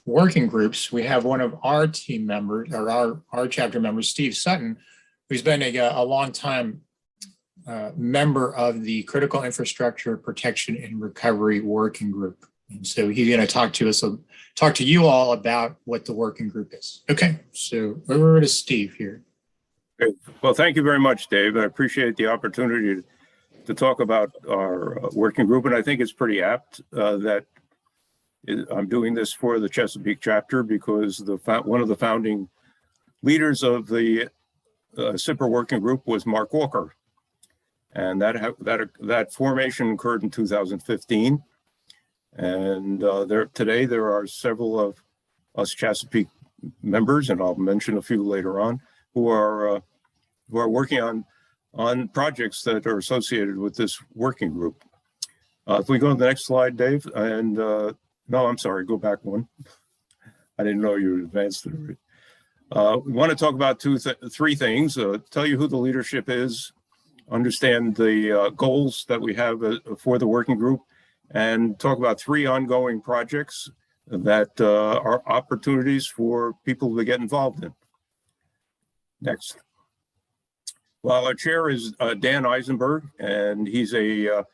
working groups, we have one of our team members, or our chapter members, Steve Sutton, who's been a long time member of the Critical Infrastructure Protection and Recovery Working Group. And so he's going to talk to you all about what the working group is. Okay, so over to Steve here. Okay. Well, thank you very much, Dave. I appreciate the opportunity to talk about our working group, and I think it's pretty apt that I'm doing this for the Chesapeake chapter because one of the founding leaders of the CIPR working group was Mark Walker, and that formation occurred in 2015. And today there are several of us Chesapeake members, and I'll mention a few later on, who are working on projects that are associated with this working group. If we go to the next slide, Dave, and no, I'm sorry, go back one. I didn't know you advanced it already. We want to talk about three things: tell you who the leadership is, understand the goals that we have for the working group, and talk about three ongoing projects that are opportunities for people to get involved in. Next. Well, our chair is Dan Eisenberg, and he's a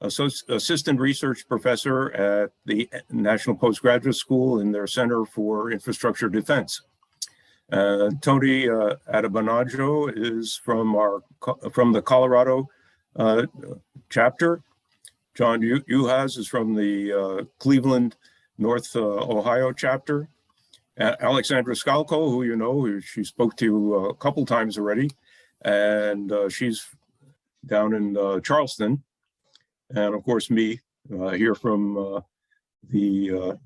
assistant research professor at the National Postgraduate School in their Center for Infrastructure Defense. Tony Adebanjo is from the Colorado chapter. John Uhas is from the Cleveland, North Ohio chapter. Alexandra Skalko, who you know, she spoke to you a couple times already, and she's down in Charleston. And of course, me here from the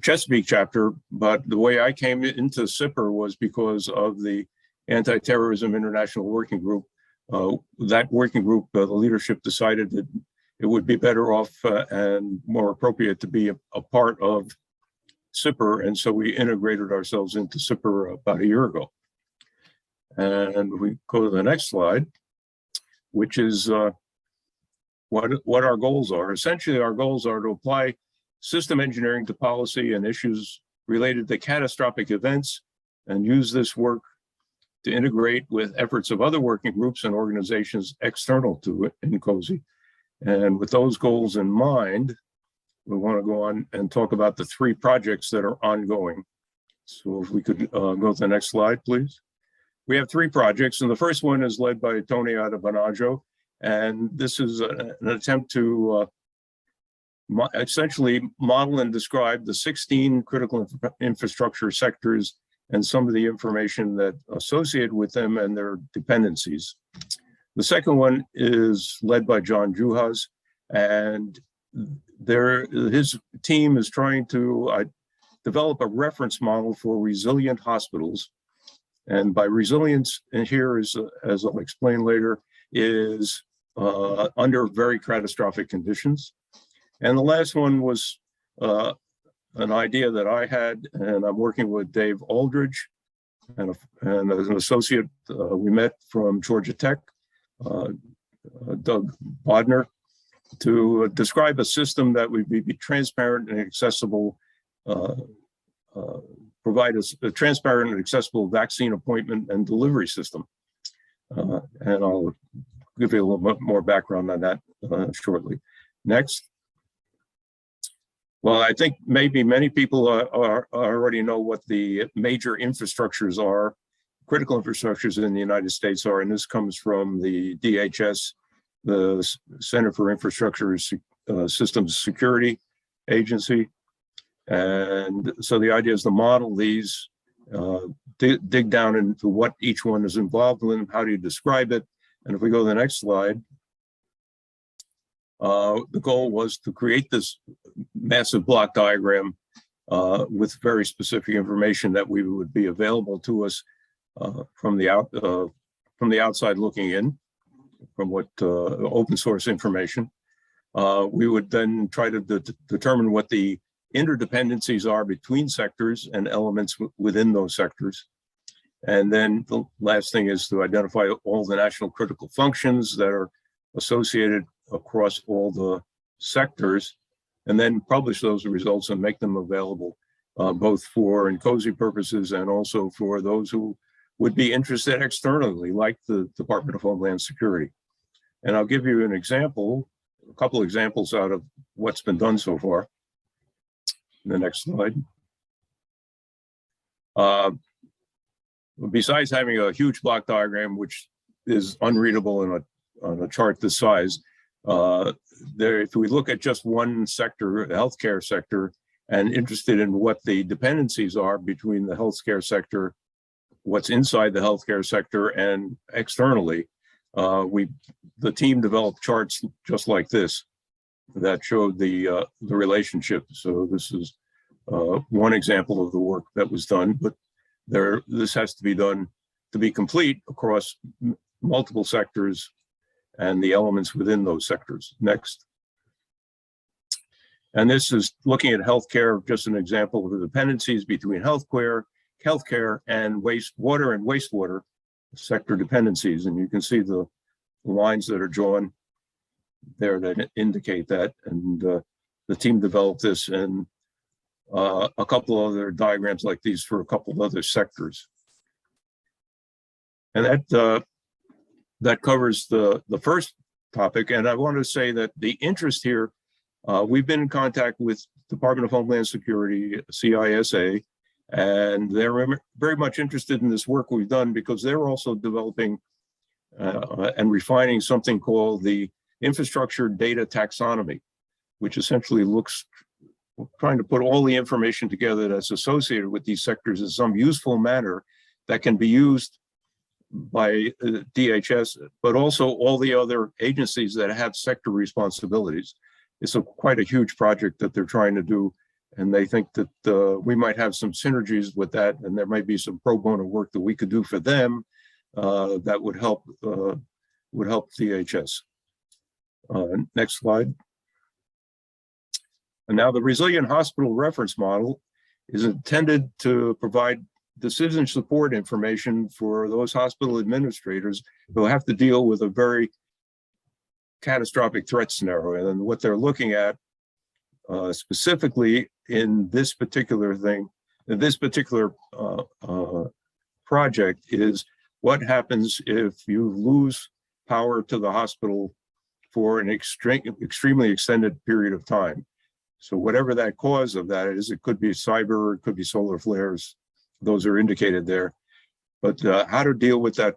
Chesapeake chapter. But the way I came into CIPR was because of the Anti-Terrorism International Working Group. That working group, the leadership decided that it would be better off and more appropriate to be a part of CIPR, and so we integrated ourselves into CIPR about a year ago. And we go to the next slide, which is what our goals are. Essentially, our goals are to apply system engineering to policy and issues related to catastrophic events, and use this work to integrate with efforts of other working groups and organizations external to Incose. And with those goals in mind, we want to go on and talk about the three projects that are ongoing. So if we could go to the next slide, please. We have three projects, and the first one is led by Tony Adebanjo, and this is an attempt to essentially model and describe the 16 critical infrastructure sectors and some of the information that associated with them and their dependencies. The second one is led by John Juhas, and his team is trying to develop a reference model for resilient hospitals. And by resilience, and here is, as I'll explain later, is under very catastrophic conditions. And the last one was an idea that I had, and I'm working with Dave Aldridge, and as an associate we met from Georgia Tech, Doug Bodner, to describe a system that would be transparent and accessible, provide a transparent and accessible vaccine appointment and delivery system. And I'll give you a little bit more background on that shortly. Next. Well, I think maybe many people already know what the major infrastructures are, critical infrastructures in the United States are, and this comes from the DHS, the Center for Infrastructure Systems Security Agency. And so the idea is to model these, dig down into what each one is involved in, how do you describe it? And if we go to the next slide, the goal was to create this massive block diagram with very specific information that would be available to us from the outside looking in, from what open source information. We would then try to determine what the interdependencies are between sectors and elements within those sectors. And then the last thing is to identify all the national critical functions that are associated across all the sectors, and then publish those results and make them available both for Incose purposes and also for those who would be interested externally, like the Department of Homeland Security. And I'll give you an example, a couple examples out of what's been done so far. The next slide. Besides having a huge block diagram, which is unreadable on a chart this size, if we look at just one sector, the healthcare sector, and interested in what the dependencies are between the healthcare sector, what's inside the healthcare sector, and externally, the team developed charts just like this that showed the relationship. So this is one example of the work that was done, but this has to be done to be complete across multiple sectors and the elements within those sectors. Next. And this is looking at healthcare, just an example of the dependencies between healthcare and wastewater sector dependencies. And you can see the lines that are drawn there that indicate that. And the team developed this and a couple other diagrams like these for a couple of other sectors. And that covers the first topic. And I want to say that the interest here, we've been in contact with Department of Homeland Security, CISA, and they're very much interested in this work we've done because they're also developing and refining something called the Infrastructure Data Taxonomy, which essentially trying to put all the information together that's associated with these sectors in some useful manner that can be used by DHS, but also all the other agencies that have sector responsibilities. It's quite a huge project that they're trying to do, and they think that we might have some synergies with that, and there might be some pro bono work that we could do for them that would help DHS. Next slide. And now the Resilient Hospital Reference Model is intended to provide decision support information for those hospital administrators who have to deal with a very catastrophic threat scenario. And what they're looking at specifically in this particular project is what happens if you lose power to the hospital for an extremely extended period of time. So whatever that cause of that is, it could be cyber, it could be solar flares, those are indicated there. But how to deal with that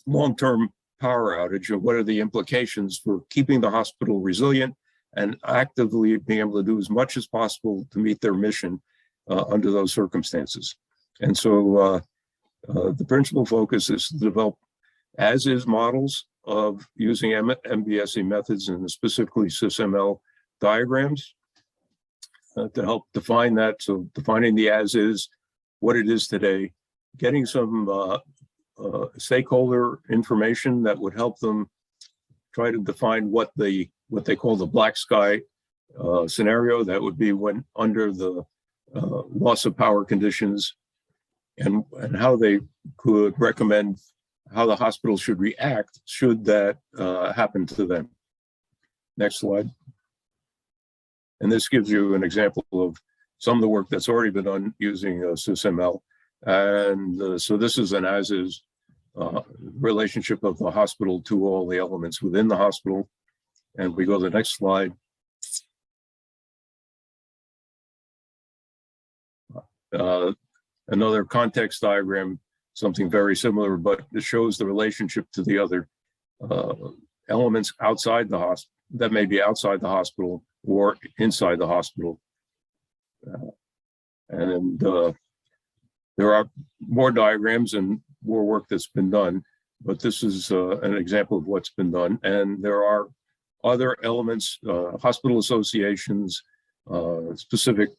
long-term power outage and what are the implications for keeping the hospital resilient and actively being able to do as much as possible to meet their mission under those circumstances. And so the principal focus is to develop as-is models of using MBSE methods and specifically SysML diagrams to help define that. So defining the as-is, what it is today, getting some stakeholder information that would help them try to define what they call the black sky scenario. That would be when under the loss of power conditions, and how they could recommend how the hospital should react should that happen to them. Next slide. And this gives you an example of some of the work that's already been done using SysML. And so this is an as-is relationship of the hospital to all the elements within the hospital. And we go to the next slide. Another context diagram, something very similar, but it shows the relationship to the other elements outside the hospital that may be outside the hospital or inside the hospital. And there are more diagrams and more work that's been done, but this is an example of what's been done. And there are other elements, hospital associations, specific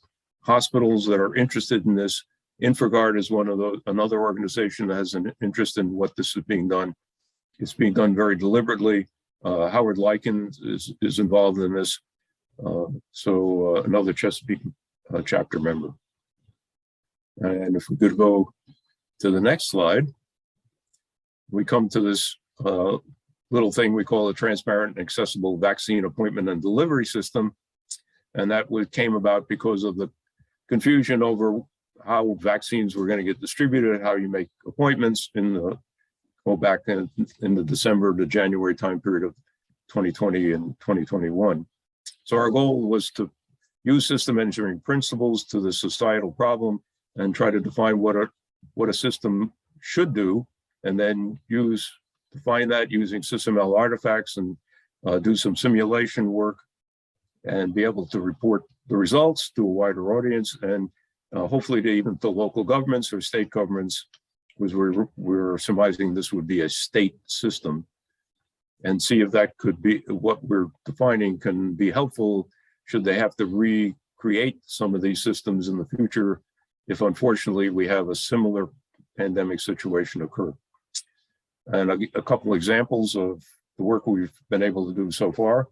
hospitals that are interested in this. Infragard is one of those, another organization that has an interest in what this is being done. It's being done very deliberately. Howard Lykin is involved in this. So another Chesapeake chapter member. And if we could go to the next slide, we come to this little thing we call a transparent and accessible vaccine appointment and delivery system. And that came about because of the confusion over how vaccines were going to get distributed, how you make appointments go back in the December to January time period of 2020 and 2021. So our goal was to use system engineering principles to the societal problem and try to define what a system should do, and then define that using SysML artifacts and do some simulation work and be able to report the results to a wider audience, and hopefully to even to local governments or state governments, because we're surmising this would be a state system, and see if that could be what we're defining can be helpful should they have to recreate some of these systems in the future if unfortunately we have a similar pandemic situation occur. And a couple examples of the work we've been able to do so far.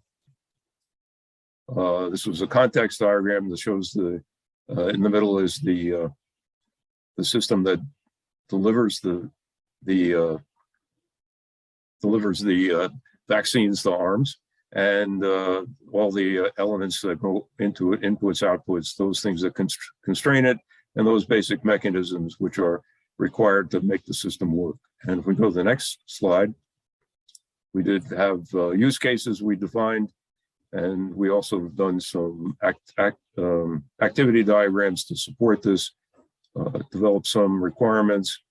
This was a context diagram that shows in the middle is the system that delivers the vaccines to arms, and all the elements that go into it, inputs, outputs, those things that constrain it, and those basic mechanisms which are required to make the system work. And if we go to the next slide, we did have use cases we defined, and we also have done some activity diagrams to support this, develop some requirements.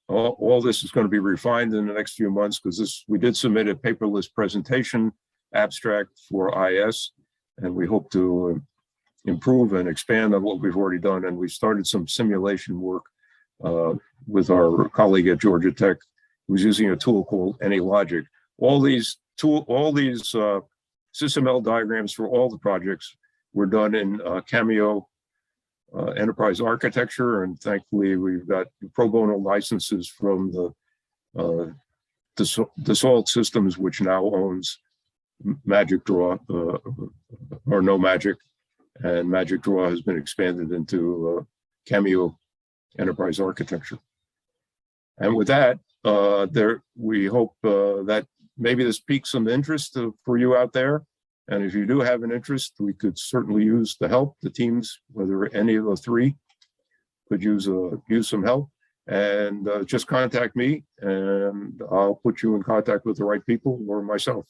All this is going to be refined in the next few months, because we did submit a paperless presentation abstract for IS, and we hope to improve and expand on what we've already done. And we started some simulation work with our colleague at Georgia Tech, who's using a tool called AnyLogic. All these SysML diagrams for all the projects were done in Cameo enterprise architecture, and thankfully we've got pro bono licenses from the Dassault Systems, which now owns Magic Draw or No Magic, and Magic Draw has been expanded into Cameo enterprise architecture. And with that, we hope that maybe this piques some interest for you out there. And if you do have an interest, we could certainly use the help. The teams, whether any of the three, could use some help. And just contact me, and I'll put you in contact with the right people or myself.